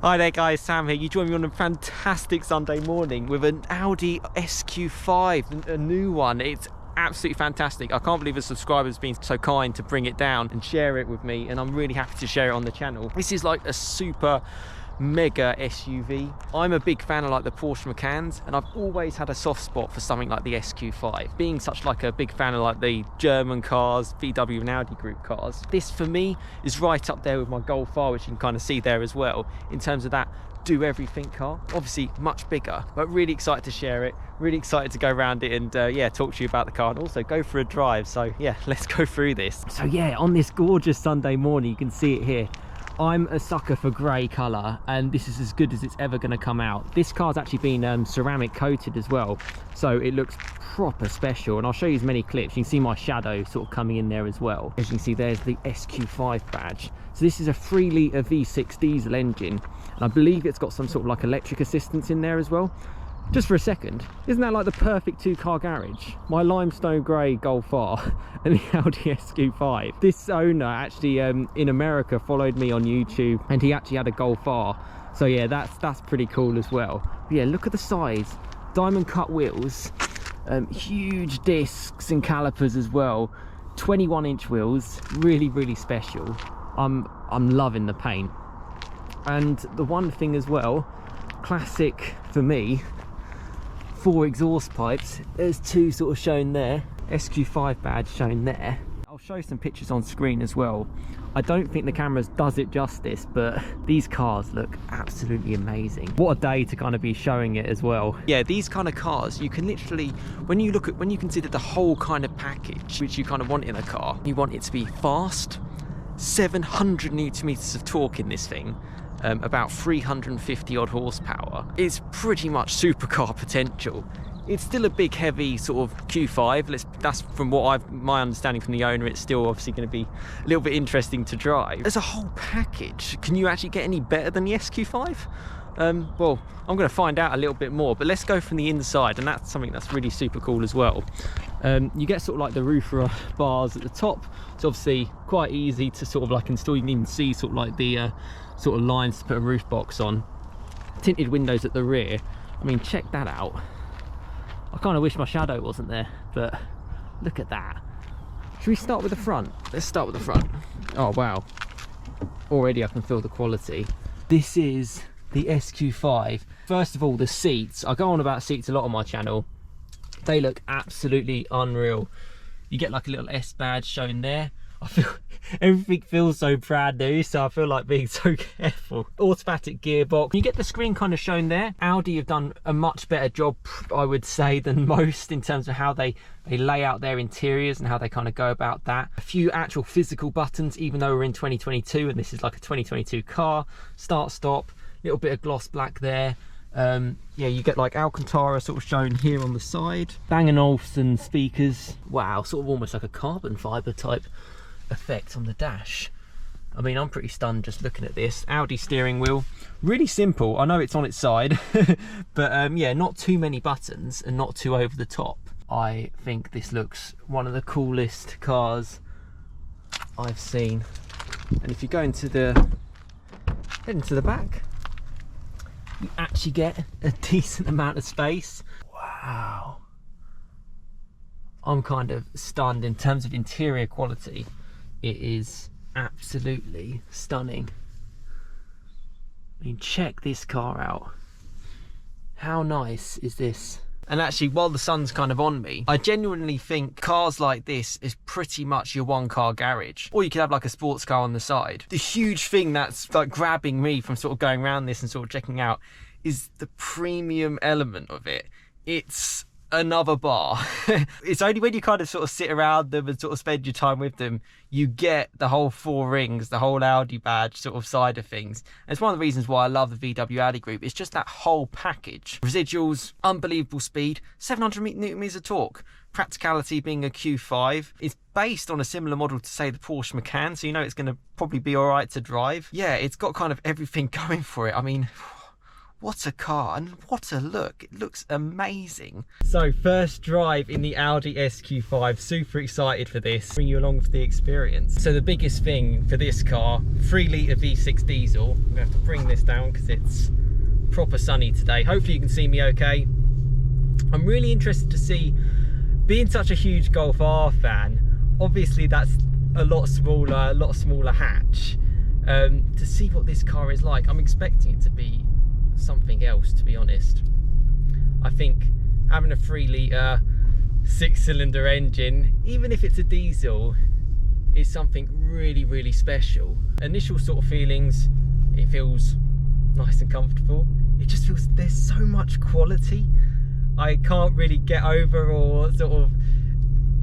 Hi there guys, Sam here. You join me on a fantastic Sunday morning with an Audi SQ5, a new one. It's absolutely fantastic. I can't believe a subscriber's been so kind to bring it down and share it with me, and I'm really happy to share it on the channel. This is like a super mega SUV. I'm a big fan of like the Porsche Macans, and I've always had a soft spot for something like the SQ5. Being such like a big fan of like the German cars, VW and Audi group cars, this for me is right up there with my Golf R, which you can kind of see there as well, in terms of that do everything car. Obviously much bigger, but really excited to share it, really excited to go around it and yeah, talk to you about the car and also go for a drive. So yeah, let's go through this. So yeah, on this gorgeous Sunday morning, you can see it here, I'm a sucker for grey colour, and this is as good as it's ever going to come out. This car's actually been ceramic coated as well, so it looks proper special, and I'll show you as many clips. You can see my shadow sort of coming in there as well. As you can see, there's the SQ5 badge. So this is a 3 litre V6 diesel engine, and I believe it's got some sort of like electric assistance in there as well. Just for a second, isn't that like the perfect two-car garage? My limestone grey Golf R and the Audi SQ5. This owner actually in America followed me on YouTube, and he actually had a Golf R. So yeah, that's pretty cool as well. But yeah, look at the size. Diamond cut wheels, huge discs and calipers as well. 21-inch wheels, really special. I'm loving the paint. And the one thing as well, classic for me, 4 exhaust pipes. There's 2 sort of shown there, SQ5 badge shown there. I'll show some pictures on screen as well. I don't think the cameras does it justice, but these cars look absolutely amazing. What a day to kind of be showing it as well. Yeah, these kind of cars, you can literally, when you consider the whole kind of package which you kind of want in a car, you want it to be fast, 700 newton meters of torque in this thing, about 350 odd horsepower. It's pretty much supercar potential. It's still a big heavy sort of Q5. That's from what my understanding from the owner. It's still obviously going to be a little bit interesting to drive. As a whole package, can you actually get any better than the SQ5? Well, I'm going to find out a little bit more, but let's go from the inside, and that's something that's really super cool as well. You get sort of like the roof bars at the top. It's obviously quite easy to sort of like install. You can even see sort of like the sort of lines to put a roof box on. Tinted windows at the rear. I mean, check that out. I kind of wish my shadow wasn't there, but look at that. Should we start with the front? Let's start with the front. Oh wow, already I can feel the quality. This is the SQ5. First of all, the seats. I go on about seats a lot on my channel. They look absolutely unreal. You get like a little S badge shown there. I feel everything feels so brand new, so I feel like being so careful. Automatic gearbox. You get the screen kind of shown there. Audi have done a much better job, I would say, than most in terms of how they lay out their interiors and how they kind of go about that. A few actual physical buttons, even though we're in 2022 and this is like a 2022 car. Start, stop, little bit of gloss black there. Yeah, you get like Alcantara sort of shown here on the side. Bang & Olufsen speakers. Wow, sort of almost like a carbon fiber type effect on the dash. I mean, I'm pretty stunned just looking at this. Audi steering wheel, really simple. I know it's on its side, but yeah, not too many buttons and not too over the top. I think this looks one of the coolest cars I've seen. And if you go into the back, you actually get a decent amount of space. Wow, I'm kind of stunned in terms of interior quality. It is absolutely stunning. I mean, check this car out. How nice is this? And actually, while the sun's kind of on me, I genuinely think cars like this is pretty much your one-car garage. Or you could have like a sports car on the side. The huge thing that's like grabbing me from sort of going around this and sort of checking out is the premium element of it. It's another bar. It's only when you kind of sort of sit around them and sort of spend your time with them, you get the whole 4 rings, the whole Audi badge sort of side of things. And it's one of the reasons why I love the VW Audi group. It's just that whole package. Residuals, unbelievable speed, 700 newton meters of torque. Practicality being a Q5. It's based on a similar model to, say, the Porsche Macan, so you know it's going to probably be all right to drive. Yeah, it's got kind of everything going for it. I mean, What a car, and what a look. It looks amazing. So first drive in the Audi SQ5, super excited for this. Bring you along for the experience. So the biggest thing for this car, 3 litre V6 diesel. I'm gonna have to bring this down because it's proper sunny today. Hopefully you can see me okay. I'm really interested to see, being such a huge Golf R fan, obviously that's a lot smaller hatch. To see what this car is like, I'm expecting it to be something else, to be honest. I think having a 3 litre 6-cylinder engine, even if it's a diesel, is something really special. Initial sort of feelings, it feels nice and comfortable. It just feels there's so much quality I can't really get over, or sort of,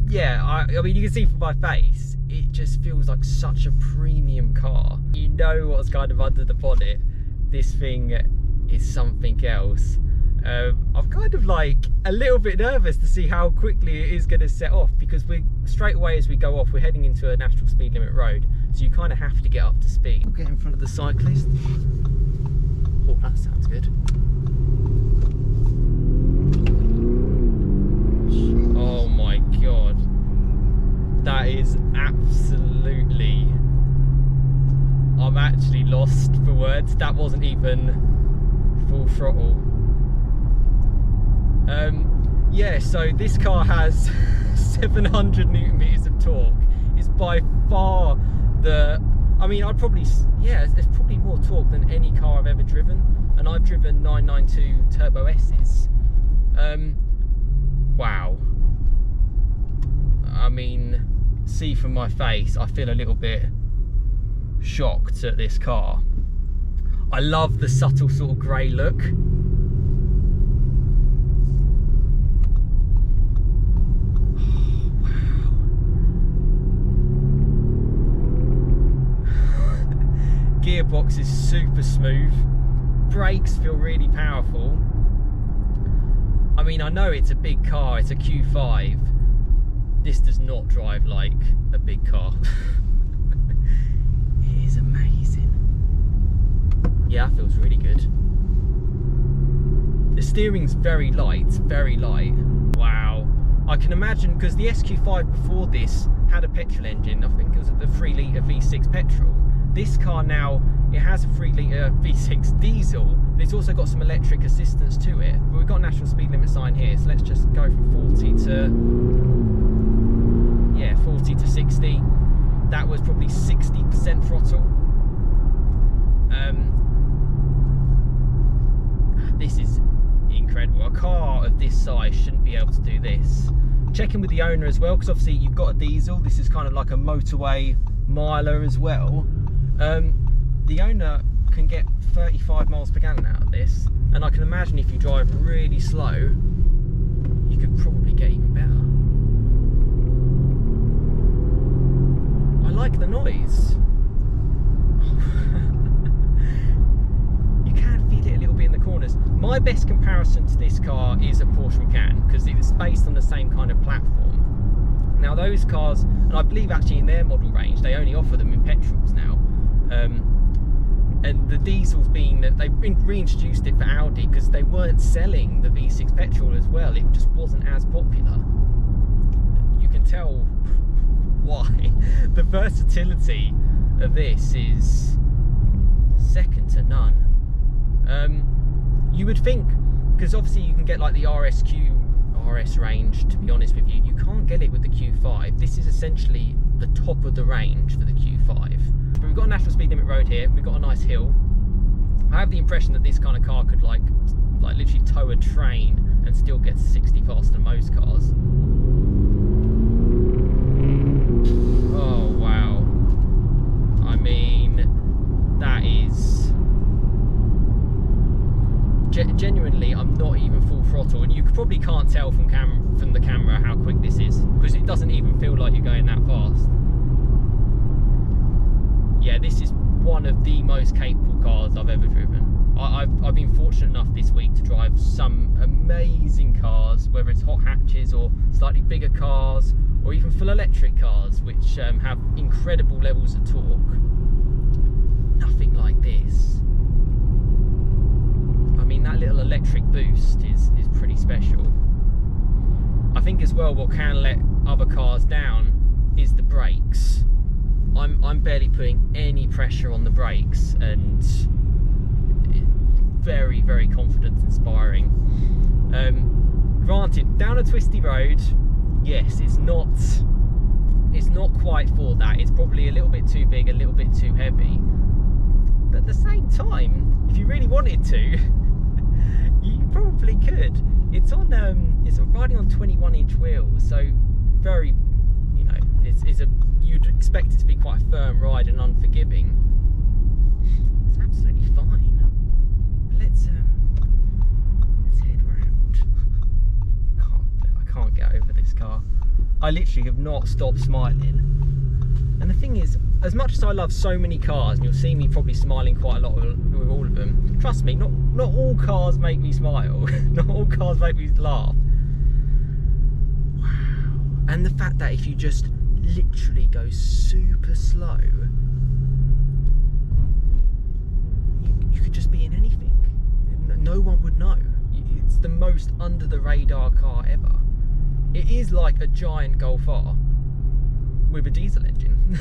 yeah, I mean, you can see from my face, it just feels like such a premium car. You know what's kind of under the bonnet. This thing is something else. I'm kind of like a little bit nervous to see how quickly it is going to set off, because we're straight away as we go off, we're heading into a national speed limit road, so you kind of have to get up to speed. We'll get in front of the cyclist. Oh, that sounds good. Oh my god, that is absolutely, I'm actually lost for words. That wasn't even full throttle. Yeah, so this car has 700 newton meters of torque. It's by far the, I mean, I'd probably, yeah, it's probably more torque than any car I've ever driven, and I've driven 992 Turbo S's. Wow. I mean, see from my face, I feel a little bit shocked at this car. I love the subtle sort of grey look. Oh, wow. Gearbox is super smooth. Brakes feel really powerful. I mean, I know it's a big car, it's a Q5. This does not drive like a big car. It is amazing. Yeah, that feels really good. The steering's very light, very light. Wow. I can imagine, because the SQ5 before this had a petrol engine. I think it was the 3 litre V6 petrol. This car now, it has a 3 litre V6 diesel, but it's also got some electric assistance to it. But we've got a national speed limit sign here, so let's just go from 40 to, yeah, 40 to 60. That was probably 60% throttle. This is incredible. A car of this size shouldn't be able to do this. Checking with the owner as well, because obviously you've got a diesel. This is kind of like a motorway miler as well. The owner can get 35 miles per gallon out of this, and I can imagine if you drive really slow, you could probably get even better. I like the noise. You can feel it a little bit in the corners. My best comparison to this car is a Porsche Macan, because it's based on the same kind of platform. Now those cars, and I believe actually in their model range, they only offer them in petrols now. And the diesel's been, they've reintroduced it for Audi because they weren't selling the V6 petrol as well. It just wasn't as popular. You can tell why. The versatility of this is second to none. You would think, because obviously you can get like the RS range, to be honest with you, you can't get it with the Q5. This is essentially the top of the range for the Q5. But we've got a national speed limit road here, we've got a nice hill. I have the impression that this kind of car could like literally tow a train and still get 60 faster than most cars. Oh wow. I mean, that is... genuinely, I'm not even full throttle, and you probably can't tell from the camera how quick this is, because it doesn't even feel like you're going that fast. Yeah, this is one of the most capable cars I've ever driven. I've been fortunate enough this week to drive some amazing cars, whether it's hot hatches or slightly bigger cars, or even full electric cars, which have incredible levels of torque. Nothing like this. I mean, electric boost is pretty special. I think as well what can let other cars down is the brakes. I'm barely putting any pressure on the brakes, and very, very confidence inspiring. Granted, down a twisty road, yes, it's not quite for that. It's probably a little bit too big, a little bit too heavy. But at the same time, if you really wanted to, you probably could. It's riding on 21-inch wheels, so very, you know, you'd expect it to be quite a firm ride and unforgiving. It's absolutely fine. Let's head round. I can't get over this car. I literally have not stopped smiling. And the thing is, as much as I love so many cars, and you'll see me probably smiling quite a lot with all of them, trust me, not all cars make me smile. Not all cars make me laugh. Wow. And the fact that if you just literally go super slow, you could just be in anything. No one would know. It's the most under the radar car ever. It is like a giant Golf R with a diesel engine,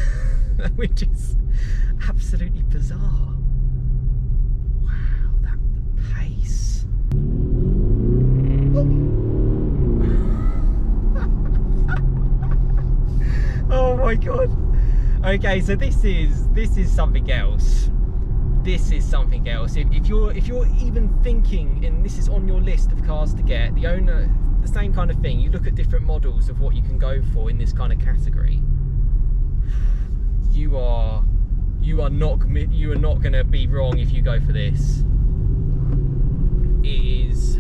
which is absolutely bizarre. Wow, the pace. Oh my god. Okay, so this is something else. This is something else. If you're even thinking, and this is on your list of cars to get, the same kind of thing. You look at different models of what you can go for in this kind of category. You are not going to be wrong if you go for this. It is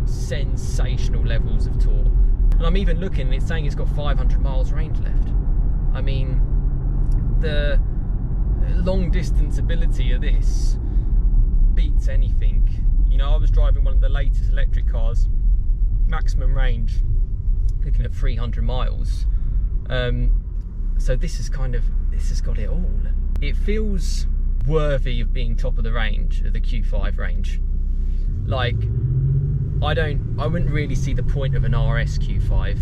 sensational levels of torque. And I'm even looking, and it's saying it's got 500 miles range left. I mean, the long distance ability of this beats anything. You know, I was driving one of the latest electric cars, maximum range looking at 300 miles. So this has got it all. It feels worthy of being top of the range, of the Q5 range. Like, I wouldn't really see the point of an RS Q5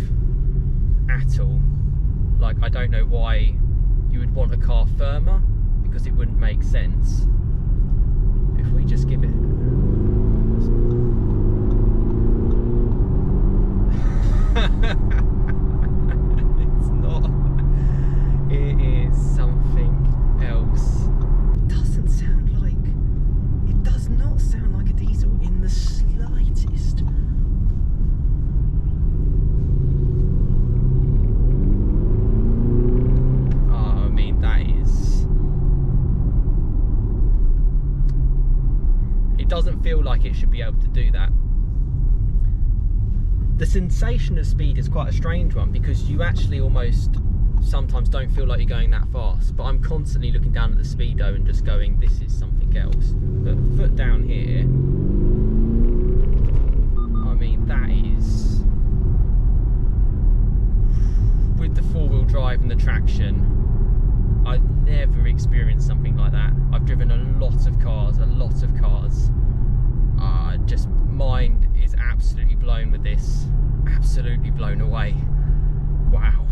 at all. Like, I don't know why you would want a car firmer, because it wouldn't make sense. If we just give it... It's not. It is something else. It does not sound like a diesel in the slightest. Oh, I mean, that is... It doesn't feel like it should be able to do that. The sensation of speed is quite a strange one, because you actually almost sometimes don't feel like you're going that fast, but I'm constantly looking down at the speedo and just going, this is something else. But foot down here, I mean, that is, with the four-wheel drive and the traction, I've never experienced something like that. I've driven a lot of cars. Just mind is absolutely blown with this. Absolutely blown away. Wow.